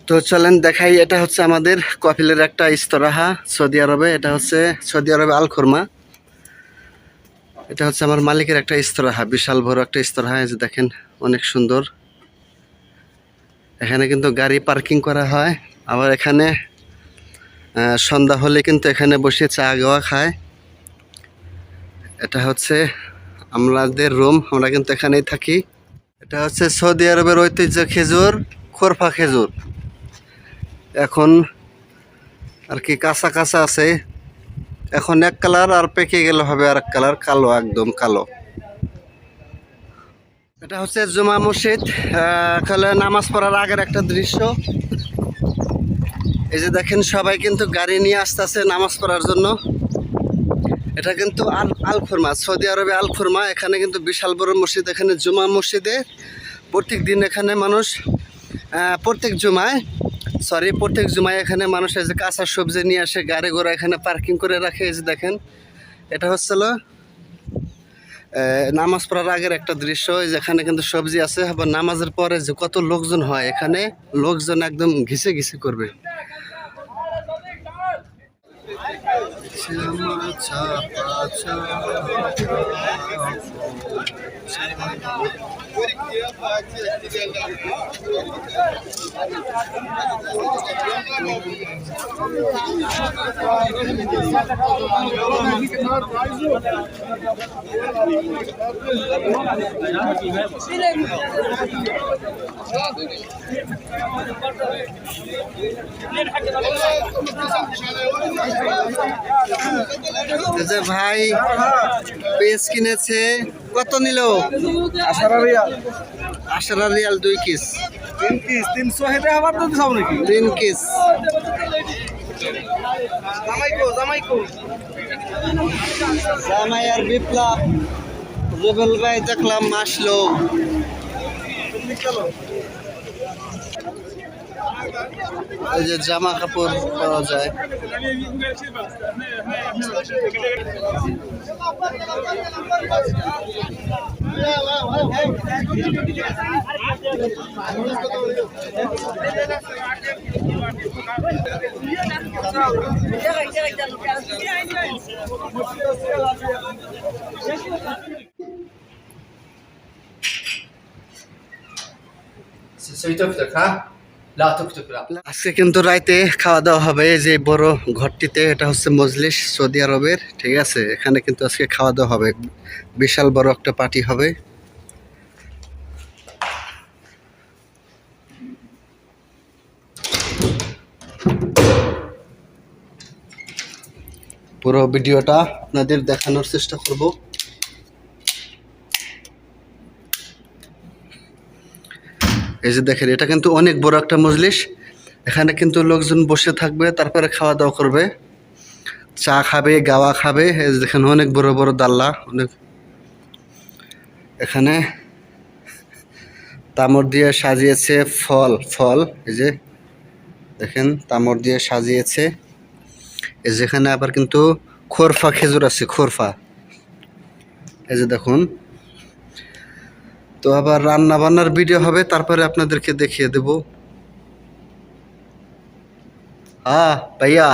তো চলেন দেখাই, এটা হচ্ছে আমাদের কফিলের একটা ইস্তরাহা সৌদি আরবে। এটা হচ্ছে সৌদি আরবে আল খুরমা। এটা হচ্ছে আমার মালিকের একটা ইস্তরাহা, বিশাল বড় একটা ইস্তরাহা। এই যে দেখেন, অনেক সুন্দর। এখানে কিন্তু গাড়ি পার্কিং করা হয়। আবার এখানে সন্ধ্যা হলে কিন্তু এখানে বসে চা গাওয়া খায়। এটা হচ্ছে আমাদের রুম, আমরা কিন্তু এখানেই থাকি। এটা হচ্ছে সৌদি আরবের ঐতিহ্য খেজুর, খোরফা খেজুর। এখন আর কি কাঁচা কাঁচা আছে, এখন এক কালার, আর পেকে গেলে হবে আর এক কালার, কালো, একদম কালো। এটা হচ্ছে জুমা মসজিদ, এখানে নামাজ পড়ার আগের একটা দৃশ্য। এই যে দেখেন, সবাই কিন্তু গাড়ি নিয়ে আসতেছে নামাজ পড়ার জন্য। এটা কিন্তু আল খুরমা, সৌদি আরবে আল খুরমা। এখানে কিন্তু বিশাল বড় মসজিদ। এখানে জুমা মসজিদে প্রত্যেক দিন এখানে মানুষ প্রত্যেক জুমায় এখানে মানুষ এই যে কাঁচা সবজি নিয়ে আসে, গাড়ি ঘোড়া এখানে পার্কিং করে রাখে। এই যে দেখেন, এটা হচ্ছিল নামাজ পড়ার আগের একটা দৃশ্য। যেখানে কিন্তু সবজি আছে। আবার নামাজের পরে যে কত লোকজন হয়, এখানে লোকজন একদম ঘিসে ঘিসে করবে। যে ভাই পেঁয়াজ কিনেছে, কত নিল? 18 রিয়াল 18 রিয়াল 2 কিস। 3 পিস 300 হেটা আবার তো দিছাও নাকি 3 কিস। জামাই আর বিপ্লব, রুবেল ভাই দেখলাম আসলো। এই যে জামা কাপড় পাওয়া যায়। আজকে কিন্তু রাইতে খাওয়া দাওয়া হবে এই যে বড় ঘরটিতে। এটা হচ্ছে মজলিস সৌদি আরবের, ঠিক আছে। এখানে কিন্তু আজকে খাওয়া দাওয়া হবে, বিশাল বড় একটা পার্টি হবে। পুরো ভিডিওটা আপনাদের দেখানোর চেষ্টা করব। এই যে দেখেন, এটা কিন্তু অনেক বড় একটা মজলিস। এখানে কিন্তু লোকজন বসে থাকবে, তারপরে খাওয়া দাওয়া করবে, চা খাবে, গাওয়া খাবে। এই যে দেখেন, অনেক বড় বড় দাল্লা, অনেক। এখানে তামর দিয়ে সাজিয়েছে ফল। এই যে দেখেন, তামর দিয়ে সাজিয়েছে। এই যেখানে আবার কিন্তু খোরফা খেজুর আছে, খোরফা। এই যে দেখুন। তো আবার রান্না বান্নার ভিডিও হবে, তারপরে আপনাদেরকে দেখিয়ে দেব। হ্যাঁ ভাইয়া।